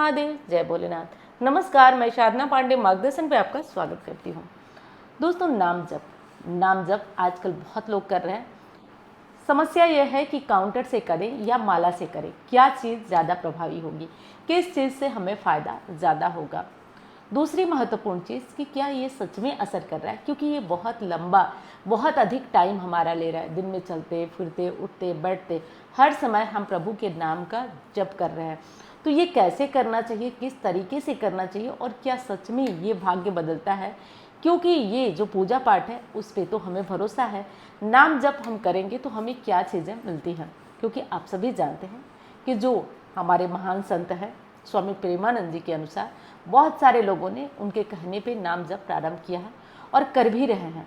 महादेव, जय भोलेनाथ। नमस्कार, मैं साधना पांडे मार्गदर्शन पे आपका स्वागत करती हूँ। दोस्तों, नाम जप आजकल बहुत लोग कर रहे हैं। समस्या यह है कि काउंटर से करें या माला से करें, क्या चीज़ ज़्यादा प्रभावी होगी, किस चीज़ से हमें फ़ायदा ज़्यादा होगा। दूसरी महत्वपूर्ण चीज़ कि क्या ये सच में असर कर रहा है, क्योंकि ये बहुत लंबा, बहुत अधिक टाइम हमारा ले रहा है। दिन में चलते फिरते, उठते बैठते, हर समय हम प्रभु के नाम का जप कर रहे हैं। तो ये कैसे करना चाहिए, किस तरीके से करना चाहिए, और क्या सच में ये भाग्य बदलता है, क्योंकि ये जो पूजा पाठ है उस पर तो हमें भरोसा है। नाम जप हम करेंगे तो हमें क्या चीज़ें मिलती हैं, क्योंकि आप सभी जानते हैं कि जो हमारे महान संत हैं स्वामी प्रेमानंद जी के अनुसार बहुत सारे लोगों ने उनके कहने पे नाम जप प्रारंभ किया है और कर भी रहे हैं।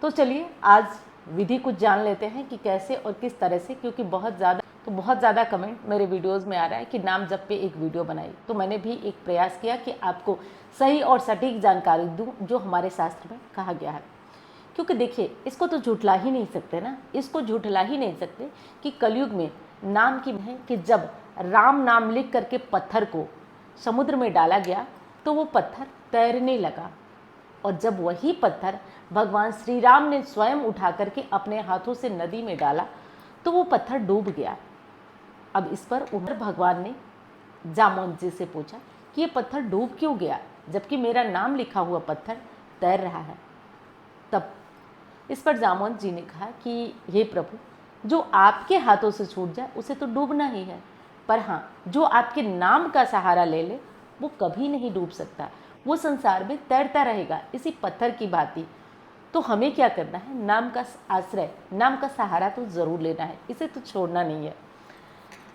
तो चलिए आज विधि कुछ जान लेते हैं कि कैसे और किस तरह से, क्योंकि बहुत ज़्यादा कमेंट मेरे वीडियोस में आ रहा है कि नाम जप पे एक वीडियो बनाई। तो मैंने भी एक प्रयास किया कि आपको सही और सटीक जानकारी दूं जो हमारे शास्त्र में कहा गया है। क्योंकि देखिए, इसको तो झूठला ही नहीं सकते ना, इसको झूठला ही नहीं सकते कि कलयुग में नाम की है कि जब राम नाम लिख करके पत्थर को समुद्र में डाला गया तो वो पत्थर तैरने लगा, और जब वही पत्थर भगवान श्री राम ने स्वयं उठा करके अपने हाथों से नदी में डाला तो वो पत्थर डूब गया। अब इस पर उधर भगवान ने जामवंत जी से पूछा कि ये पत्थर डूब क्यों गया, जबकि मेरा नाम लिखा हुआ पत्थर तैर रहा है। तब इस पर जामवंत जी ने कहा कि हे प्रभु, जो आपके हाथों से छूट जाए उसे तो डूबना ही है, पर हाँ, जो आपके नाम का सहारा ले ले वो कभी नहीं डूब सकता, वो संसार में तैरता रहेगा इसी पत्थर की भांति। तो हमें क्या करना है, नाम का आश्रय, नाम का सहारा तो ज़रूर लेना है, इसे तो छोड़ना नहीं है।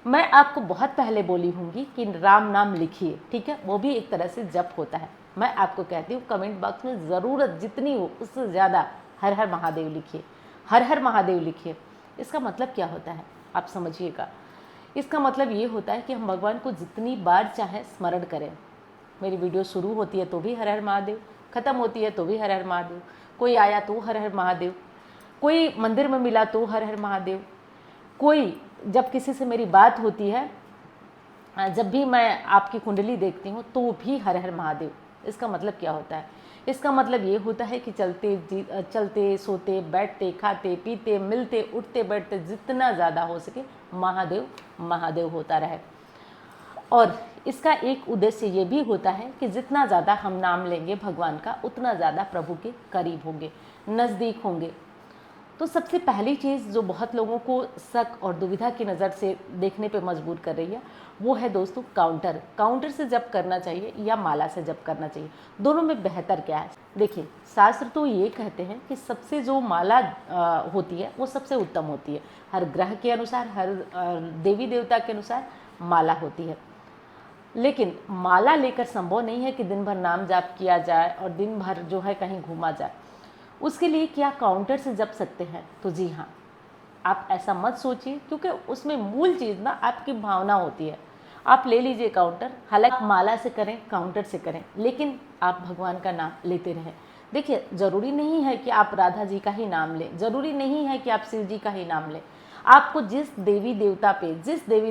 मैं आपको बहुत पहले बोली होंगी कि राम नाम लिखिए, ठीक है, वो भी एक तरह से जप होता है। मैं आपको कहती हूँ कमेंट बॉक्स में ज़रूरत जितनी हो उससे ज़्यादा हर हर महादेव लिखिए, हर हर महादेव लिखिए। इसका मतलब क्या होता है आप समझिएगा। इसका मतलब ये होता है कि हम भगवान को जितनी बार चाहें स्मरण करें। मेरी वीडियो शुरू होती है तो भी हर हर महादेव, ख़त्म होती है तो भी हर हर महादेव, कोई आया तो हर हर महादेव, कोई मंदिर में मिला तो हर हर महादेव, कोई जब किसी से मेरी बात होती है, जब भी मैं आपकी कुंडली देखती हूँ तो भी हर हर महादेव। इसका मतलब क्या होता है, इसका मतलब ये होता है कि चलते सोते बैठते खाते पीते मिलते उठते बैठते जितना ज़्यादा हो सके महादेव महादेव होता रहे। और इसका एक उद्देश्य ये भी होता है कि जितना ज़्यादा हम नाम लेंगे भगवान का, उतना ज़्यादा प्रभु के करीब होंगे, नज़दीक होंगे। तो सबसे पहली चीज़ जो बहुत लोगों को शक और दुविधा की नज़र से देखने पे मजबूर कर रही है वो है दोस्तों काउंटर से जप करना चाहिए या माला से जप करना चाहिए, दोनों में बेहतर क्या है। देखिए, शास्त्र तो ये कहते हैं कि सबसे जो माला होती है वो सबसे उत्तम होती है। हर ग्रह के अनुसार, हर देवी देवता के अनुसार माला होती है, लेकिन माला लेकर संभव नहीं है कि दिन भर नाम जाप किया जाए और दिन भर जो है कहीं घूमा जाए। उसके लिए क्या काउंटर से जप सकते हैं? तो जी हाँ, आप ऐसा मत सोचिए, क्योंकि उसमें मूल चीज़ ना आपकी भावना होती है। आप ले लीजिए काउंटर, हालांकि आप माला से करें काउंटर से करें, लेकिन आप भगवान का नाम लेते रहें। देखिए, ज़रूरी नहीं है कि आप राधा जी का ही नाम लें, ज़रूरी नहीं है कि आप शिव जी का ही नाम लें। आपको जिस देवी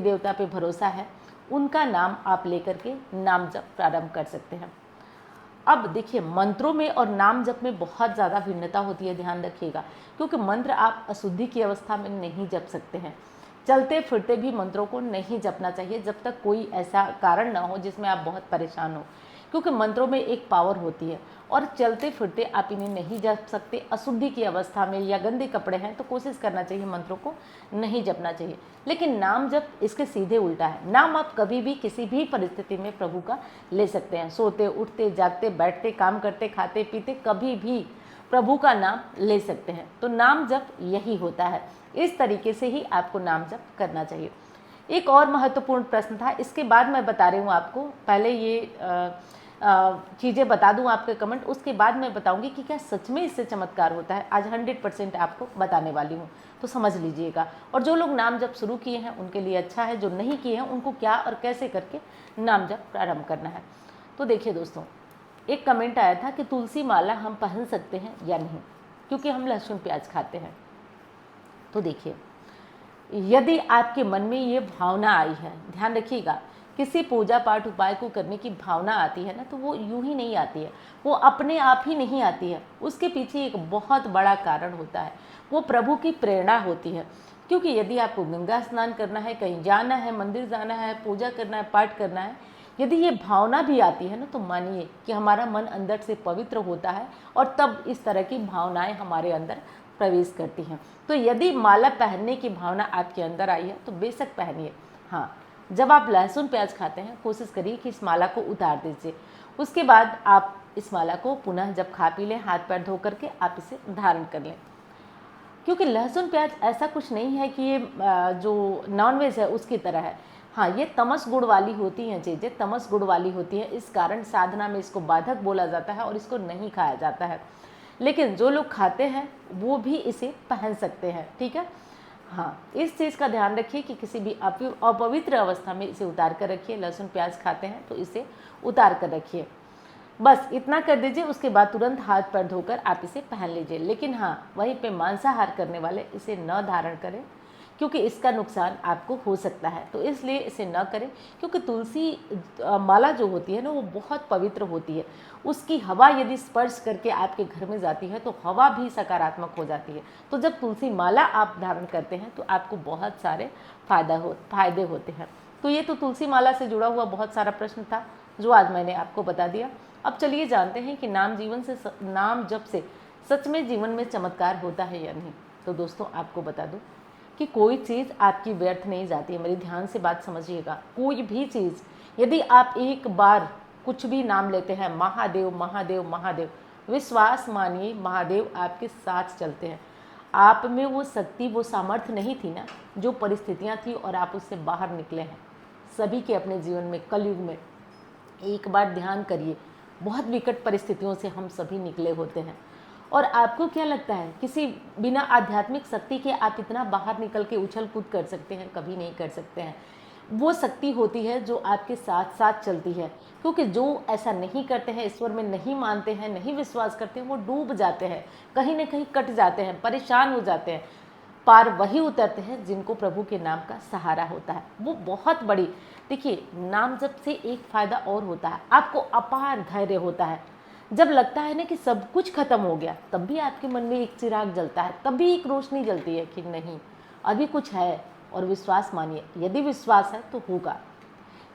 देवता पे भरोसा है उनका नाम आप लेकर के नाम जप प्रारंभ कर सकते हैं। अब देखिए, मंत्रों में और नाम जप में बहुत ज़्यादा भिन्नता होती है, ध्यान रखिएगा, क्योंकि मंत्र आप अशुद्धि की अवस्था में नहीं जप सकते हैं। चलते फिरते भी मंत्रों को नहीं जपना चाहिए जब तक कोई ऐसा कारण ना हो जिसमें आप बहुत परेशान हो, क्योंकि मंत्रों में एक पावर होती है और चलते फिरते आप इन्हें नहीं जप सकते। अशुद्धि की अवस्था में या गंदे कपड़े हैं तो कोशिश करना चाहिए मंत्रों को नहीं जपना चाहिए। लेकिन नाम जप इसके सीधे उल्टा है। नाम आप कभी भी किसी भी परिस्थिति में प्रभु का ले सकते हैं, सोते उठते जागते बैठते काम करते खाते पीते कभी भी प्रभु का नाम ले सकते हैं। तो नाम जप यही होता है, इस तरीके से ही आपको नाम जप करना चाहिए। एक और महत्वपूर्ण प्रश्न था, इसके बाद मैं बता रही हूँ आपको। पहले ये चीज़ें बता दूं आपके कमेंट, उसके बाद मैं बताऊंगी कि क्या सच में इससे चमत्कार होता है। आज 100% आपको बताने वाली हूं, तो समझ लीजिएगा। और जो लोग नाम जप शुरू किए हैं उनके लिए अच्छा है, जो नहीं किए हैं उनको क्या और कैसे करके नाम जप प्रारंभ करना है। तो देखिए दोस्तों, एक कमेंट आया था कि तुलसी माला हम पहन सकते हैं या नहीं, क्योंकि हम लहसुन प्याज खाते हैं। तो देखिए, यदि आपके मन में ये भावना आई है, ध्यान रखिएगा किसी पूजा पाठ उपाय को करने की भावना आती है ना, तो वो यूं ही नहीं आती है, वो अपने आप ही नहीं आती है। उसके पीछे एक बहुत बड़ा कारण होता है, वो प्रभु की प्रेरणा होती है। क्योंकि यदि आपको गंगा स्नान करना है, कहीं जाना है, मंदिर जाना है, पूजा करना है, पाठ करना है, यदि ये भावना भी आती है ना, तो मानिए कि हमारा मन अंदर से पवित्र होता है और तब इस तरह की भावनाएं हमारे अंदर प्रवेश करती हैं। तो यदि माला पहनने की भावना आपके अंदर आई है तो बेशक पहनिए। हाँ, जब आप लहसुन प्याज खाते हैं कोशिश करिए कि इस माला को उतार दीजिए। उसके बाद आप इस माला को पुनः जब खा पी लें, हाथ पैर धो करके आप इसे धारण कर लें। क्योंकि लहसुन प्याज ऐसा कुछ नहीं है कि ये जो नॉनवेज है उसकी तरह है। हाँ, ये तमस गुण वाली होती हैं चीज़ें, तमस गुण वाली होती हैं, इस कारण साधना में इसको बाधक बोला जाता है और इसको नहीं खाया जाता है। लेकिन जो लोग खाते हैं वो भी इसे पहन सकते हैं, ठीक है। हाँ, इस चीज़ का ध्यान रखिए कि किसी भी अपवित्र अवस्था में इसे उतार कर रखिए। लहसुन प्याज खाते हैं तो इसे उतार कर रखिए, बस इतना कर दीजिए। उसके बाद तुरंत हाथ पैर धोकर आप इसे पहन लीजिए। लेकिन हाँ, वहीं पे मांसाहार करने वाले इसे न धारण करें, क्योंकि इसका नुकसान आपको हो सकता है। तो इसलिए इसे न करें, क्योंकि तुलसी माला जो होती है ना, वो बहुत पवित्र होती है। उसकी हवा यदि स्पर्श करके आपके घर में जाती है तो हवा भी सकारात्मक हो जाती है। तो जब तुलसी माला आप धारण करते हैं तो आपको बहुत सारे फायदे होते हैं। तो ये तो तुलसी माला से जुड़ा हुआ बहुत सारा प्रश्न था जो आज मैंने आपको बता दिया। अब चलिए जानते हैं कि नाम जप से सच में जीवन में चमत्कार होता है या नहीं। तो दोस्तों, आपको बता दूं कि कोई चीज़ आपकी व्यर्थ नहीं जाती है। मेरी ध्यान से बात समझिएगा। कोई भी चीज़, यदि आप एक बार कुछ भी नाम लेते हैं, महादेव महादेव महादेव, विश्वास मानिए महादेव आपके साथ चलते हैं। आप में वो शक्ति, वो सामर्थ्य नहीं थी ना, जो परिस्थितियां थी और आप उससे बाहर निकले हैं। सभी के अपने जीवन में कलयुग में एक बार ध्यान करिए, बहुत विकट परिस्थितियों से हम सभी निकले होते हैं। और आपको क्या लगता है किसी बिना आध्यात्मिक शक्ति के आप इतना बाहर निकल के उछल कूद कर सकते हैं? कभी नहीं कर सकते हैं। वो शक्ति होती है जो आपके साथ साथ चलती है। क्योंकि जो ऐसा नहीं करते हैं, ईश्वर में नहीं मानते हैं, नहीं विश्वास करते हैं, वो डूब जाते हैं, कहीं ना कहीं कट जाते हैं, परेशान हो जाते हैं। पार वही उतरते हैं जिनको प्रभु के नाम का सहारा होता है। वो बहुत बड़ी, देखिए, नाम जप से एक फ़ायदा और होता है, आपको अपार धैर्य होता है। जब लगता है ना कि सब कुछ खत्म हो गया, तब भी आपके मन में एक चिराग जलता है, तब भी एक रोशनी जलती है कि नहीं, अभी कुछ है। और विश्वास मानिए, यदि विश्वास है तो होगा।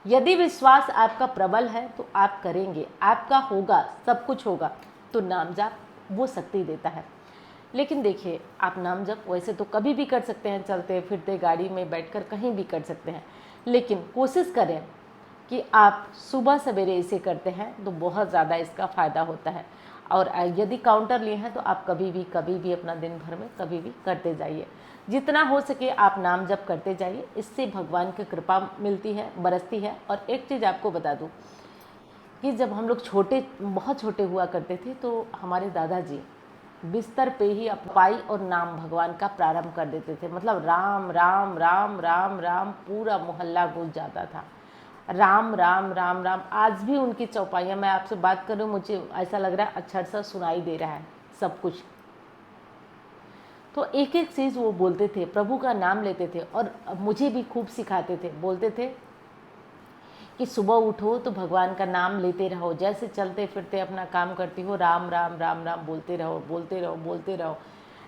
यदि विश्वास आपका प्रबल है तो आप करेंगे, आपका होगा, सब कुछ होगा। तो नाम जप वो शक्ति देता है। लेकिन देखिए, आप नाम जप वैसे तो कभी भी कर सकते हैं, चलते फिरते, गाड़ी में बैठकर कहीं भी कर सकते हैं। लेकिन कोशिश करें कि आप सुबह सवेरे इसे करते हैं तो बहुत ज़्यादा इसका फ़ायदा होता है। और यदि काउंटर लिए हैं तो आप कभी भी अपना दिन भर में कभी भी करते जाइए। जितना हो सके आप नाम जप करते जाइए, इससे भगवान की कृपा मिलती है, बरसती है। और एक चीज़ आपको बता दूं कि जब हम लोग बहुत छोटे हुआ करते थे तो हमारे दादाजी बिस्तर पे ही पाई और नाम भगवान का प्रारंभ कर देते थे। मतलब राम राम राम राम राम, पूरा मोहल्ला गूंज जाता था। राम राम राम राम, आज भी उनकी चौपाइयाँ, मैं आपसे बात कर रही हूँ, मुझे ऐसा लग रहा है अक्षर सा सुनाई दे रहा है सब कुछ। तो एक एक चीज़ वो बोलते थे, प्रभु का नाम लेते थे। और मुझे भी खूब सिखाते थे, बोलते थे कि सुबह उठो तो भगवान का नाम लेते रहो, जैसे चलते फिरते अपना काम करती हो, राम राम राम राम बोलते रहो, बोलते रहो, बोलते रहो,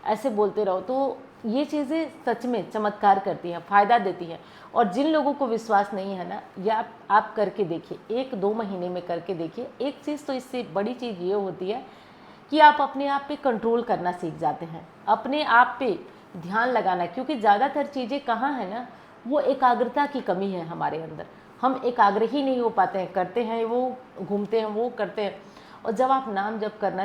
ऐसे बोलते रहो। तो ये चीज़ें सच में चमत्कार करती हैं, फ़ायदा देती हैं। और जिन लोगों को विश्वास नहीं है ना, या आप करके देखिए, 1-2 महीने में करके देखिए। एक चीज़ तो इससे बड़ी चीज़ ये होती है कि आप अपने आप पे कंट्रोल करना सीख जाते हैं, अपने आप पे ध्यान लगाना। क्योंकि ज़्यादातर चीज़ें कहाँ है ना, वो एकाग्रता की कमी है हमारे अंदर। हम एकाग्र ही नहीं हो पाते हैं, करते हैं वो, घूमते हैं वो, करते हैं। और जब आप नाम जप करना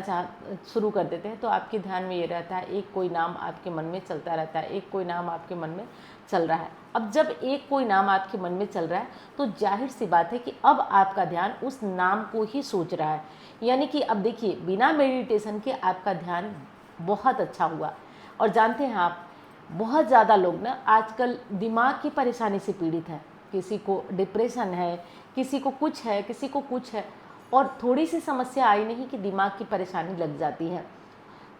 शुरू कर देते हैं तो आपके ध्यान में ये रहता है, एक कोई नाम आपके मन में चलता रहता है, एक कोई नाम आपके मन में चल रहा है। अब जब एक कोई नाम आपके मन में चल रहा है तो जाहिर सी बात है कि अब आपका ध्यान उस नाम को ही सोच रहा है। यानी कि अब देखिए, बिना मेडिटेशन के आपका ध्यान बहुत अच्छा हुआ। और जानते हैं आप, बहुत ज़्यादा लोग ना आजकल दिमाग की परेशानी से पीड़ित हैं। किसी को डिप्रेशन है, किसी को कुछ है, किसी को कुछ है। और थोड़ी सी समस्या आई नहीं कि दिमाग की परेशानी लग जाती है।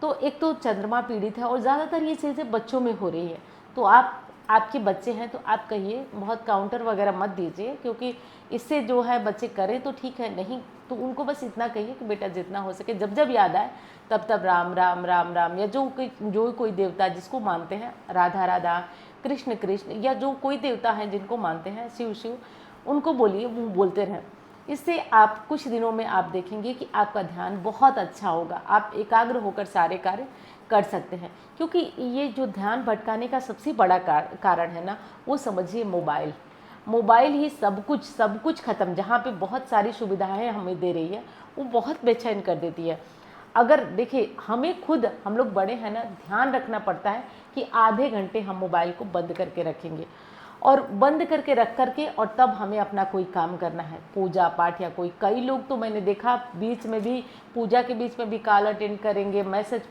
तो एक तो चंद्रमा पीड़ित है और ज़्यादातर ये चीज़ें बच्चों में हो रही है। तो आप आपके बच्चे हैं तो आप कहिए, बहुत काउंटर वगैरह मत दीजिए, क्योंकि इससे जो है बच्चे करें तो ठीक है, नहीं तो उनको बस इतना कहिए कि बेटा जितना हो सके जब जब याद आए तब तब राम राम राम राम, या जो कोई देवता जिसको मानते हैं, राधा राधा, कृष्ण कृष्ण, या जो कोई देवता हैं जिनको मानते हैं, शिव शिव, उनको बोलिए, वो बोलते रहें। इससे आप कुछ दिनों में आप देखेंगे कि आपका ध्यान बहुत अच्छा होगा, आप एकाग्र होकर सारे कार्य कर सकते हैं। क्योंकि ये जो ध्यान भटकाने का सबसे बड़ा कारण है ना, वो समझिए मोबाइल ही सब कुछ ख़त्म, जहाँ पे बहुत सारी सुविधाएं हमें दे रही है वो बहुत बेचैन कर देती है। अगर देखिए, हम लोग बड़े हैं ना, ध्यान रखना पड़ता है कि आधे घंटे हम मोबाइल को बंद करके रखेंगे, और बंद करके रख करके और तब हमें अपना कोई काम करना है, पूजा पाठ या कई लोग तो मैंने देखा बीच में भी, पूजा के बीच में भी कॉल अटेंड करेंगे, मैसेज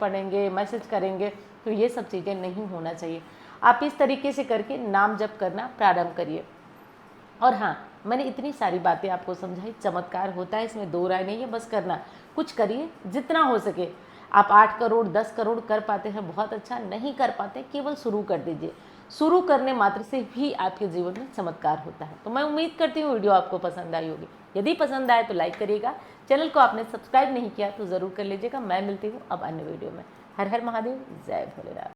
करेंगे, तो ये सब चीज़ें नहीं होना चाहिए। आप इस तरीके से करके नाम जप करना प्रारंभ करिए। और हाँ, मैंने इतनी सारी बातें आपको समझाई, चमत्कार होता है, इसमें दो राय नहीं है, बस करना, कुछ करिए जितना हो सके। आप 8 करोड़ 10 करोड़ कर पाते हैं बहुत अच्छा, नहीं कर पाते केवल शुरू कर दीजिए। शुरू करने मात्र से भी आपके जीवन में चमत्कार होता है। तो मैं उम्मीद करती हूँ वीडियो आपको पसंद आई होगी। यदि पसंद आए तो लाइक करिएगा, चैनल को आपने सब्सक्राइब नहीं किया तो ज़रूर कर लीजिएगा। मैं मिलती हूँ अब अन्य वीडियो में। हर हर महादेव, जय भोलेनाथ।